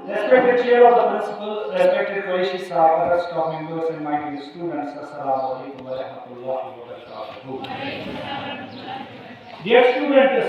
Respected Chair of the Principal, respected Qureshi Sahib, other staff members and my dear students, Assalamu alaikum wa rahmatullahi wa barakatuh. Dear students,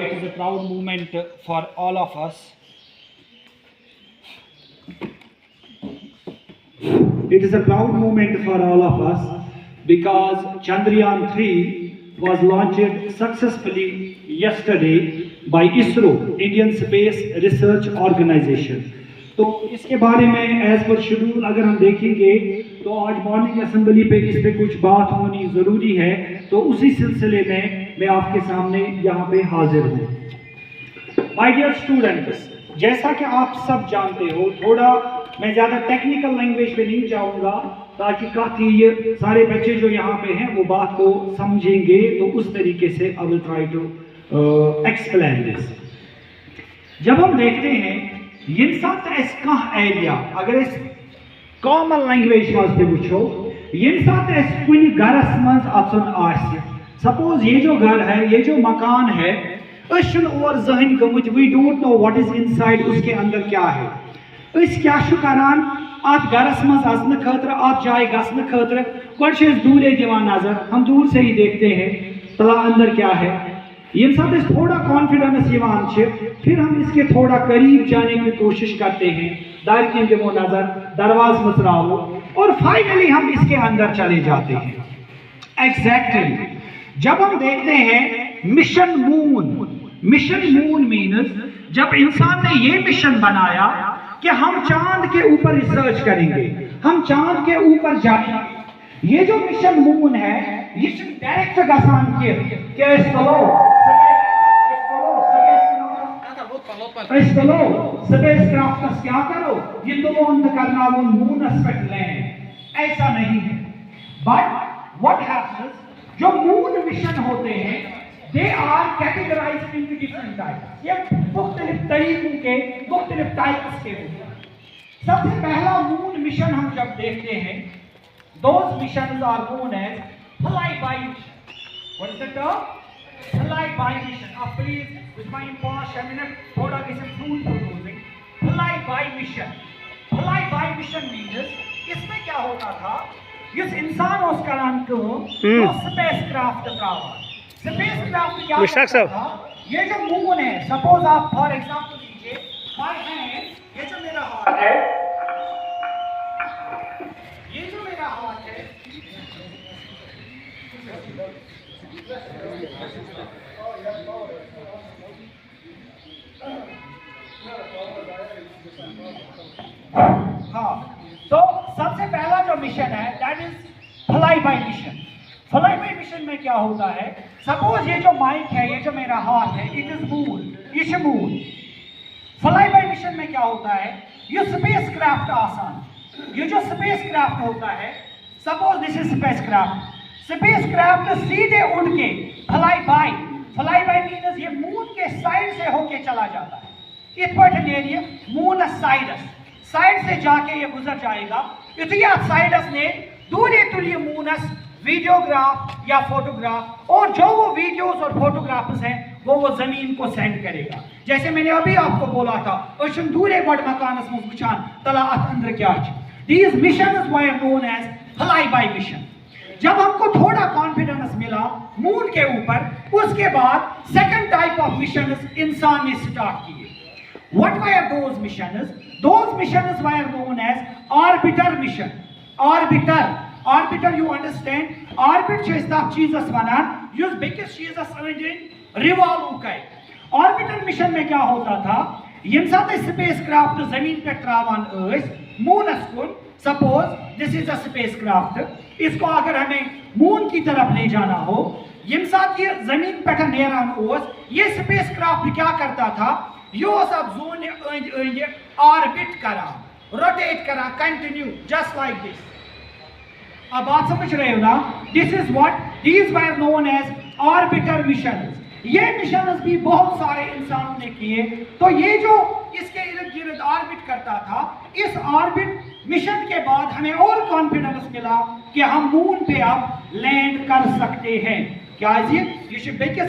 it is a proud moment for all of us. It is a proud moment for all of us because Chandrayaan 3 was launched successfully yesterday by ISRO, Indian Space Research Organization. تو اس کے بارے میں as per schedule اگر ہم دیکھیں گے تو آج مارننگ اسمبلی پہ اس پہ کچھ بات ہونی ضروری ہے، تو اسی سلسلے میں آپ کے سامنے یہاں پہ حاضر ہوں. مائی ڈیئر اسٹوڈنٹس، جیسا کہ آپ سب جانتے ہو، تھوڑا میں زیادہ ٹیکنیکل لینگویج پہ نہیں جاؤں گا تاکہ کافی یہ سارے بچے جو یہاں پہ ہیں وہ بات کو سمجھیں گے، تو اس طریقے سے I will try to explain this. جب ہم دیکھتے ہیں یمسات اس کا ایریا اگر اس کامن لینگویج واسطے وچھو، یمسات اس کنی گھرس منز اچن آسی، سپوز یہ جو گھر ہے، یہ جو مکان ہے، اشن اور ذہن گمت، we don't know what is inside, اس کے اندر کیا ہے. اس کیا شو کران آت گھرس منز اچن خاطر، آت جائے گژھن خاطر گۄڈٕ چھِ أسۍ دوٗرے دِوان نظر، ہم دور سے ہی دیکھتے ہیں تلا اندر کیا ہے. یہ ساتھ اس تھوڑا کانفیڈنس یوان چھے، پھر ہم اس کے تھوڑا قریب جانے کی کوشش کرتے ہیں، دائرکین کے وہ نظر درواز مصراو، اور فائنلی ہم اس کے اندر چلے جاتے ہیں. ایگزیکٹلی جب ہم دیکھتے ہیں مشن مون مینز، جب انسان نے یہ مشن بنایا کہ ہم چاند کے اوپر ریسرچ کریں گے، ہم چاند کے اوپر جائیں گے. یہ جو مشن مون ہے، یہ ڈائریکٹ گسان کہ اس سپیس کرافٹس کیا کرو، یہ تلوند کرنا وہ مونس پہ لینڈ، ایسا نہیں ہے. بٹ واٹ ہیپنس، جو مون مشن ہوتے ہیں they are categorized into different types. یہ مختلف طریقوں کے مختلف ٹائپس کے ہوتے ہیں. سب سے پہلا مون مشن ہم جب دیکھتے ہیں، those missions are known as flyby mission. What is the term? Flyby mission. Now please, with my past a minute, thoda kisi food proposing. Flyby mission. Flyby mission means اس میں کیا ہوتا تھا، اس انسان اس کلام کو سپیس کرافٹ تراوا. سپیس کرافٹ کیا ہوتا تھا، یہ جو مون ہے، سپوز آپ فار ایگزامپل لیجئے مائی ہینڈ، یہ جو میرا ہاتھ ہے، یہ جو میرا ہاتھ ہے، ہاں، تو سب سے پہلا جو مشن ہے that is fly by mission. Fly by mission میں کیا ہوتا ہے، سپوز یہ جو مائک ہے، یہ جو میرا ہاتھ ہے، اٹ از مون، یہ مون. فلائی بائی مشن میں کیا ہوتا ہے، یہ سپیس کرافٹ آسان، یہ جو سپیس کرافٹ ہوتا ہے، suppose this is space craft سیدھے اڑ کے فلائی بائی مینز یہ مون کے سائڈ سے ہو کے چلا جاتا ہے. ات پٹ ایریا مون سائڈ سے جا کے یہ گزر جائے گا. اتیا سائڈس نے دورے تلی مونس ویڈیوگراف یا فوٹوگراف، اور جو وہ ویڈیوز اور فوٹوگرافز ہیں وہ زمین کو سینڈ کرے گا. جیسے میں نے ابھی آپ کو بولا تھا، اشن دورے بڑ مکانس مز وچھان تلا ات اندر کیا چھ. These missions were known as flyby mission. جب ہم کو تھوڑا کانفیڈنس ملا مون کے اوپر، اس کے بعد سیکنڈ ٹائپ آف مشنز انسان نے سٹارٹ کیے. What were those missions? Those missions were known as orbiter mission. Orbiter you understand? Orbit چھِ أسۍ تتھ چیٖزس ونان یُس بیٚکِس چیٖزس أنٛدۍ أنٛدۍ ریوالو کرِ. آربیٹر مشن میں کیا ہوتا تھا، ییٚمہِ ساتہٕ أسۍ سپیس کرافٹ زمین پہ تراوان ٲسۍ مونس کن، suppose this is a spacecraft, اس کو اگر ہمیں مون کی طرف لے جانا ہو، ییٚمہِ ساتہٕ یہ زمین پہ نیران اوس، یہ سپیس کرافٹ کیا کرتا تھا، یہ اوس اب زونہِ أنٛدۍ أنٛدۍ آربٹ کران، روٹیٹ کران کنٹینیو جسٹ لائک دس. اب بات سمجھ رہے ہو نا، this is what these were known as orbiter missions. یہ مشنز بھی بہت سارے انسانوں نے کیے. تو یہ جو اس کے ارد گرد آربٹ کرتا تھا، اس آربٹ مشن کے بعد ہمیں اور کانفیڈنس ملا کہ ہم مون پہ اب لینڈ کر سکتے ہیں. کیا یہ backs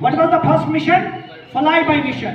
what was the first mission? Flyby mission.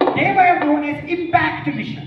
They were known as impact mission.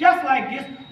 just like this,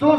So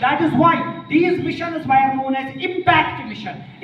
That is why these missions were known as impact mission.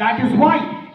That is why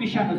missions.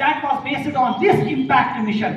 that was based on this impact mission.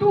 2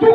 2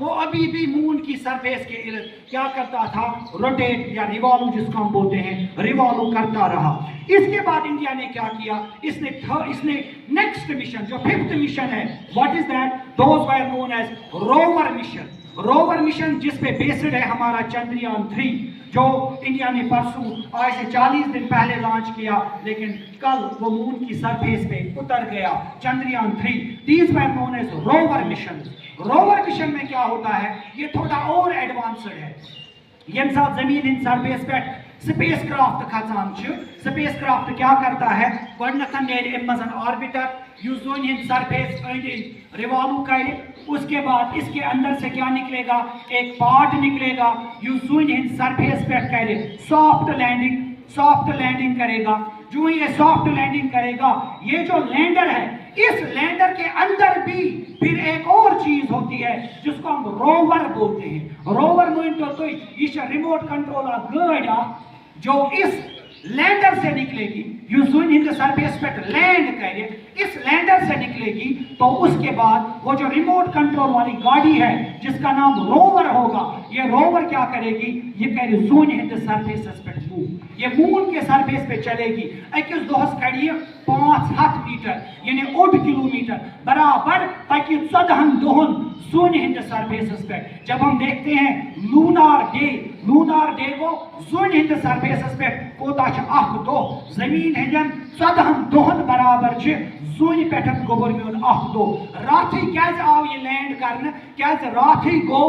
وہ ابھی بھی مون کی surface کے ارد کیا کرتا تھا؟ Rotate یا ریوالو جس کو ہم بولتے ہیں، ریوالو کرتا رہا۔ اس کے بعد انڈیا نے کیا کیا؟ اس نے نیکسٹ مشن جو 5th مشن ہے، what is that? Those were known as rover mission. Rover mission جس پہ بیسڈ ہے ہمارا چندریان 3 جو انڈیا نے پرسوں آج سے 40 دن پہلے لانچ کیا، لیکن کل وہ مون کی سرفیس پہ اتر گیا، Chandrayaan 3۔ These were known as rover mission. Rover mission میں کیا ہوتا ہے؟ یہ تھوڑا اور ایڈوانسڈ ہے۔ یم ساتھ زمین ہند سرفیس پہ سپیس کرافٹ کھسان چھُ، سپیس کرافٹ کیا کرتا ہے؟ گۄڈنیٚتھ نیرِ اَمہِ منٛز آربِٹر یُس زوٗنہِ ہٕنٛدۍ سرفیس أنٛدۍ أنٛدۍ ریوالو کرِ، اس کے بعد اس کے اندر سے کیا نکلے گا؟ ایک پارٹ نکلے گا یُس زوٗنہِ ہٕنٛدۍ سرفیس پہ کرِ سافٹ لینڈنگ کرے گا۔ جو یہ سافٹ لینڈنگ کرے گا، یہ جو لینڈر ہے، اس لینڈر کے اندر بھی پھر ایک اور چیز ہوتی ہے جس کو ہم روور بولتے ہیں۔ روور مانتو تو یہ ریموٹ کنٹرول گاڑی جو اس لینڈر سے نکلے گی، یہ زمین ہند سرفیس پہ لینڈ کرے، اس لینڈر سے نکلے گی تو اس کے بعد وہ جو ریموٹ کنٹرول والی گاڑی ہے جس کا نام روور ہوگا، یہ روور کیا کرے گی؟ یہ کرے زمین ہند سرفیس پہ موو، یہ مون کے سرفیس پہ چلے گی۔ اکس دہس کڑی 500 میٹر یعنی 8 کلومیٹر برابر تاکہ 14 دہن زون ہند سرفیسز پہ۔ جب ہم دیکھتے ہیں لونار ڈے کو زون ہند سرفیسز پہ کوتا چھ اخ دو، زمین ہندن 14 دہن برابر چھ زون پیٹھن گوبر میون اخ دو۔ راتھی کیاز آو یہ لینڈ کرنے؟ کیاز راتھی گو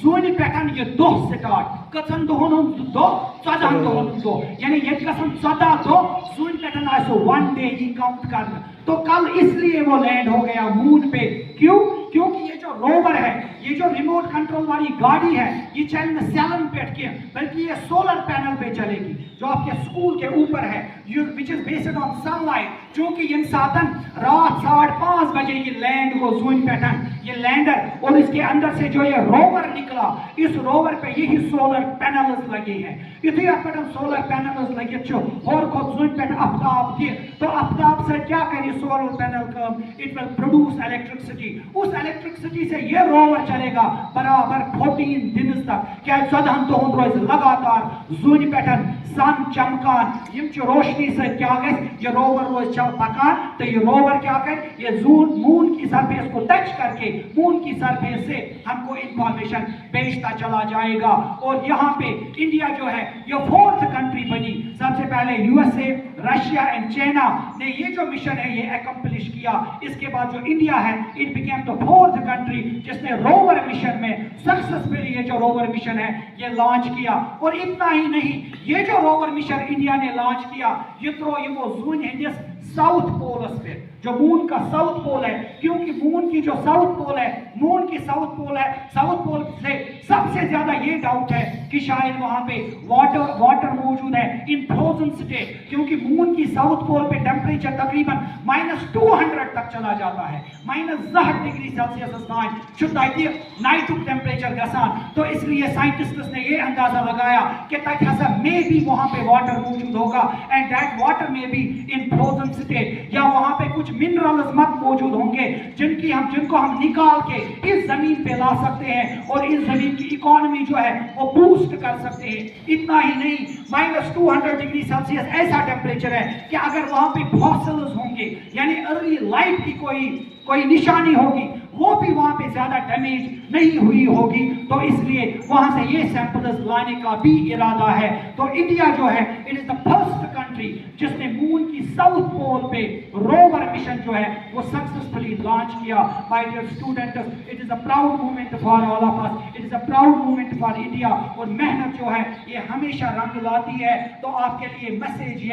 زون پیٹھن یہ دو سٹارٹ، کتن دہن ہند دو، 14 دہن دو، یعنی یہ قسم 14 دو زون پیٹھن آسو 1 ڈے ہی کاؤنٹ کرنا۔ تو کل اس لیے وہ لینڈ ہو گیا مون پہ، کیوں؟ کیونکہ یہ جو روور ہے، یہ جو ریموٹ کنٹرول والی گاڑی ہے، یہ چلنے سیلن پیٹ کے بلکہ یہ سولر پینل پہ چلے گی جو آپ کے سکول کے اوپر ہے، which is based on sunlight۔ چونکہ یہ ساتن رات 5:30 بجے یہ لینڈ کو زون پیٹن، یہ لینڈر اور اس کے اندر سے جو یہ روور نکلا، اس روور پہ یہی سولر پینلز لگے ہیں۔ اتنی اپنے سولر پینلز لگے چھو اور خود زون پیٹ افتاب دی تو افتاب سے کیا کرے سولر پینل کام؟ it will produce electricity۔ اس الیکٹرکسٹی سے یہ روور چلے گا برابر 14 دن تک، کیا 14 دہن روز لگاتار زون پیٹن سن چمکان، یم چھ روشنی سے کیا گئے؟ یہ روور روز چل پکان تو یہ روور کیا کرے؟ یہ مون کی سرفیس کو ٹچ کر کے مون کی سرفیس سے ہم کو انفارمیشن بھیجتا چلا جائے گا۔ اور یہاں پہ انڈیا جو ہے یہ 4th کنٹری بنی۔ سب سے پہلے USA، رشیا اینڈ چائنا نے یہ جو مشن ہے یہ اکمپلش کیا۔ اس کے بعد جو انڈیا ہے it became the 4th country جس نے روور مشن میں سکسسفلی یہ جو روور مشن ہے یہ لانچ کیا۔ اور اتنا ہی نہیں، یہ جو روور مشن انڈیا نے لانچ کیا یہ ترو یہ وہ زون ہندس ساؤتھ پولس پہ، جو مون کا ساؤتھ پول ہے، کیونکہ مون کی جو ساؤتھ پول ہے، مون کی ساؤتھ پول ہے، ساؤتھ پول سے سب سے زیادہ یہ ڈاؤٹ ہے کہ شاید وہاں پہ واٹر موجود ہے ان فروزن سٹیٹ، کیونکہ مون کی ساؤتھ پول پہ ٹیمپریچر تقریباً -200 تک چلا جاتا ہے، -10 ڈگری سیلسیس تان چھتا ہے نائٹ ٹیمپریچر گسان۔ تو اس لیے سائنٹسٹس نے یہ اندازہ لگایا کہ تک ہسا میں بھی وہاں پہ واٹر موجود ہوگا اینڈ دیٹ واٹر میں بھی ان فروزن سٹیٹ، یا وہاں پہ کچھ منرلز مت موجود ہوں گے جن کو ہم نکال کے اس زمین پہ لا سکتے ہیں اور اس زمین کی اکانومی جو ہے وہ بوسٹ کر سکتے ہیں۔ اتنا ہی نہیں، -200 ڈگری سیلسیس ایسا ٹیمپریچر ہے کہ اگر وہاں پہ فاسلز ہوں گے یعنی ارلی لائف کی کوئی نشانی ہوگی، وہ بھی وہاں پہ زیادہ ڈیمیج نہیں ہوئی ہوگی۔ تو اس لیے وہاں سے یہ سیمپلز لانے کا بھی ارادہ ہے۔ تو انڈیا جو ہے it is the first country جس نے مون کی ساؤتھ پول پہ روور مشن جو ہے وہ سکسسفلی لانچ کیا۔ My dear students, it is a proud moment for all of us. It is a proud moment for India۔ اور محنت جو ہے یہ ہمیشہ رنگ لاتی ہے۔ تو آپ کے لیے میسیج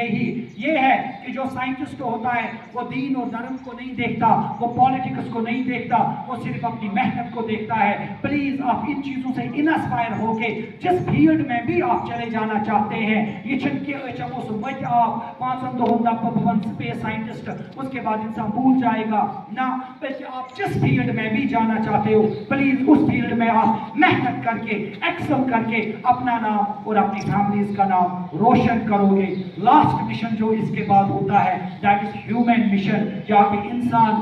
یہ ہے کہ جو سائنٹسٹ ہوتا ہے وہ دین اور دھرم کو نہیں دیکھتا، وہ پالیٹکس کو نہیں دیکھتا، وہ صرف اپنی محنت کو دیکھتا ہے۔ پلیز آپ ان چیزوں سے انسپائر ہو کے جس فیلڈ میں بھی آپ چلے جانا چاہتے ہیں، یہ چھن کے اس مجھ آپ 500 دہن بن سپیس سائنٹسٹ اس کے بعد انسان بھول جائے گا نہ، بلکہ آپ جس فیلڈ میں بھی جانا چاہتے ہو پلیز اس فیلڈ میں آپ محنت کر کے ایکسل کر کے اپنا نام اور اپنی فیملیز کا نام روشن کرو گے۔ لاسٹ مشن جو اس کے بعد ہوتا ہے دیٹ از ہیومن مشن، جہاں پہ انسان